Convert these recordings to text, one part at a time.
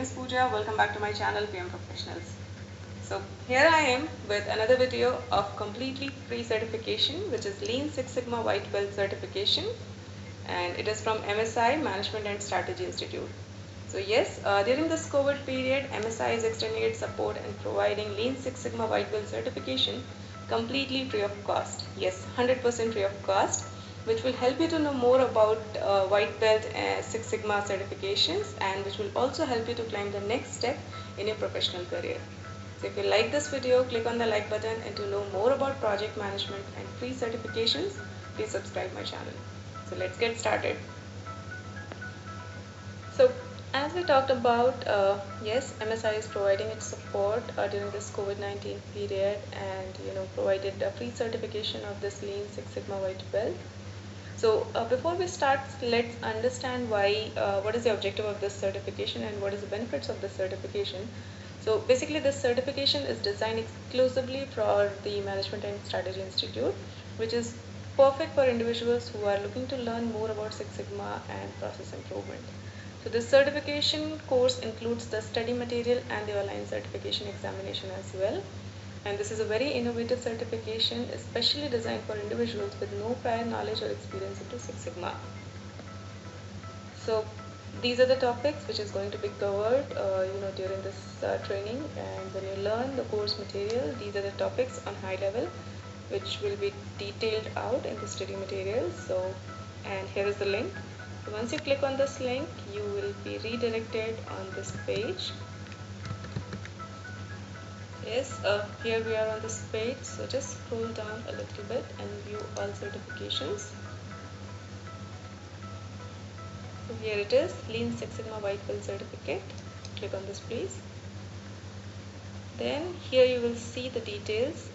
is Pooja. Welcome back to my channel PM Professionals. So here I am with another video of completely free certification, which is Lean Six Sigma White Belt certification, and it is from MSI Management and Strategy Institute. So yes, during this COVID period, MSI is extending its support and providing Lean Six Sigma White Belt certification completely free of cost. Yes, 100% free of cost, which will help you to know more about White Belt Six Sigma certifications, and which will also help you to climb the next step in your professional career. So if you like this video, click on the like button, and to know more about project management and free certifications, please subscribe my channel. So let's get started. So as we talked about, yes, MSI is providing its support during this COVID-19 period, and provided a free certification of this Lean Six Sigma White Belt. So before we start, let's understand what is the objective of this certification and what is the benefits of this certification. So basically, this certification is designed exclusively for the Management and Strategy Institute, which is perfect for individuals who are looking to learn more about Six Sigma and process improvement. So this certification course includes the study material and the online certification examination as well. And this is a very innovative certification, especially designed for individuals with no prior knowledge or experience into Six Sigma. So these are the topics which is going to be covered during this training, and when you learn the course material, these are the topics on high level which will be detailed out in the study materials. So, and here is the link. So once you click on this link, you will be redirected on this page. Yes, here we are on this page, so just scroll down a little bit and view all certifications. So here it is, Lean Six Sigma White Belt certificate. Click on this please. Then here you will see the details,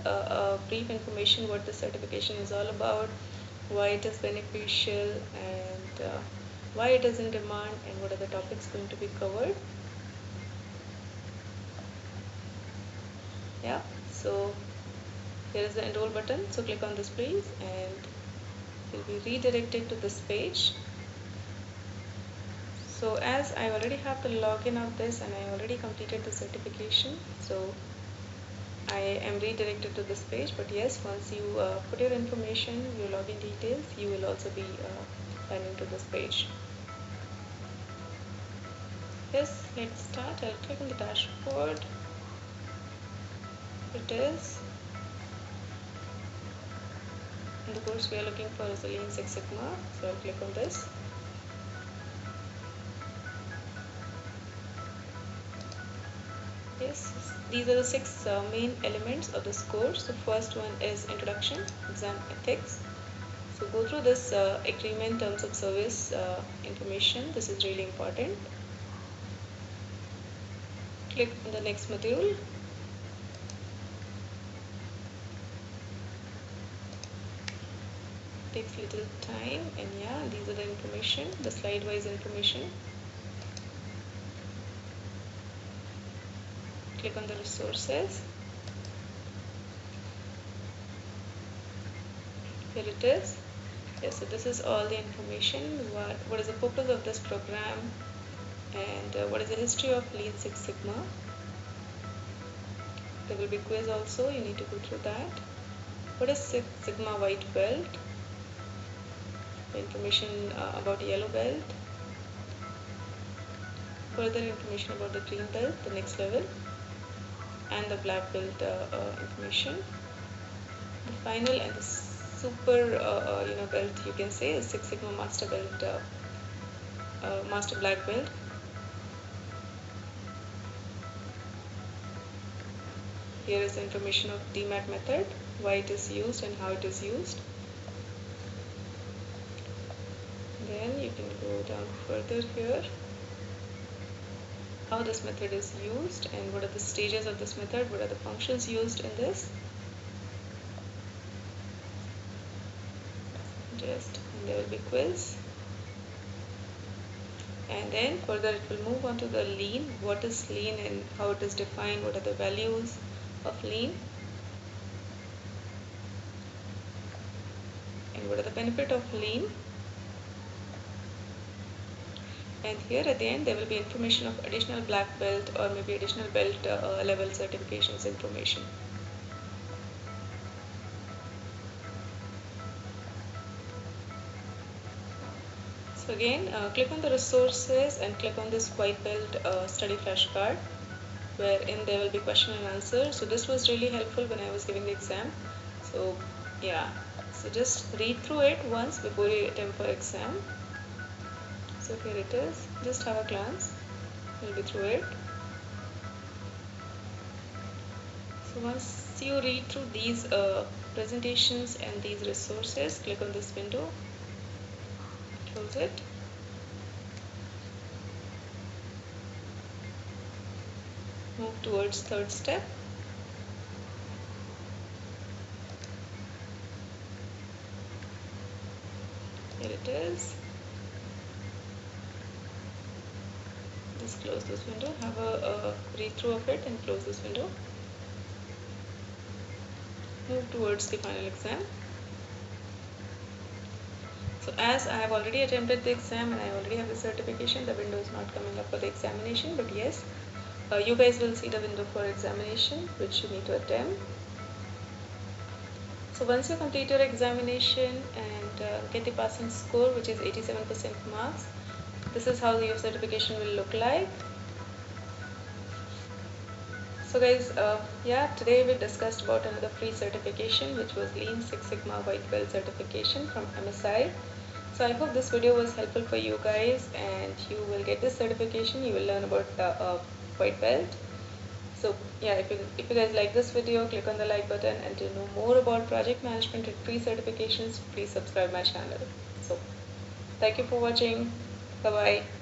brief information what the certification is all about, why it is beneficial, and why it is in demand, and what are the topics going to be covered. Yeah, so here is the enroll button, so click on this please, and you'll be redirected to this page. So as I already have the login of this and I already completed the certification, so I am redirected to this page. But yes, once you put your information, your login details, you will also be running to this page. Yes, let's start. I'll click on the dashboard. It is. And the course we are looking for is the Lean Six Sigma. So I'll click on this. Yes, these are the six main elements of this course. The first one is Introduction, Exam Ethics. So go through this agreement, terms of service information. This is really important. Click on the next module. Takes little time, and yeah, these are the information, the slide wise information. Click on the resources. Here it is. Yes, so this is all the information. What is the purpose of this program, and what is the history of Lean Six Sigma. There will be quiz also, you need to go through that. What is Six Sigma White Belt? Information about yellow belt. Further information about the green belt, the next level, and the black belt information. The final and the super belt, you can say, is Six Sigma Master Belt, Master Black Belt. Here is the information of DMAT method, why it is used and how it is used. Then you can go down further here, how this method is used and what are the stages of this method, what are the functions used in this. And there will be quiz. And then further it will move on to the Lean, what is Lean and how it is defined, what are the values of Lean, and what are the benefit of Lean. and here at the end there will be information of additional black belt or maybe additional belt level certifications information. So again, click on the resources and click on this white belt study flashcard, wherein there will be question and answer. So this was really helpful when I was giving the exam. So yeah, so just read through it once before you attempt for exam. So here it is, just have a glance, you'll be through it. So once you read through these presentations and these resources, click on this window, close it. Move towards third step. Here it is. Just close this window, have a read through of it and close this window. Move towards the final exam. So as I have already attempted the exam and I already have the certification, the window is not coming up for the examination, but yes, you guys will see the window for examination which you need to attempt. So once you complete your examination and get the passing score, which is 87% marks, this is how your certification will look like. So guys, yeah, today we discussed about another free certification, which was Lean Six Sigma White Belt certification from MSI. So I hope this video was helpful for you guys and you will get this certification. You will learn about white belt. So yeah, if you guys like this video, click on the like button, and to know more about project management and free certifications, please subscribe my channel. So thank you for watching. Bye bye.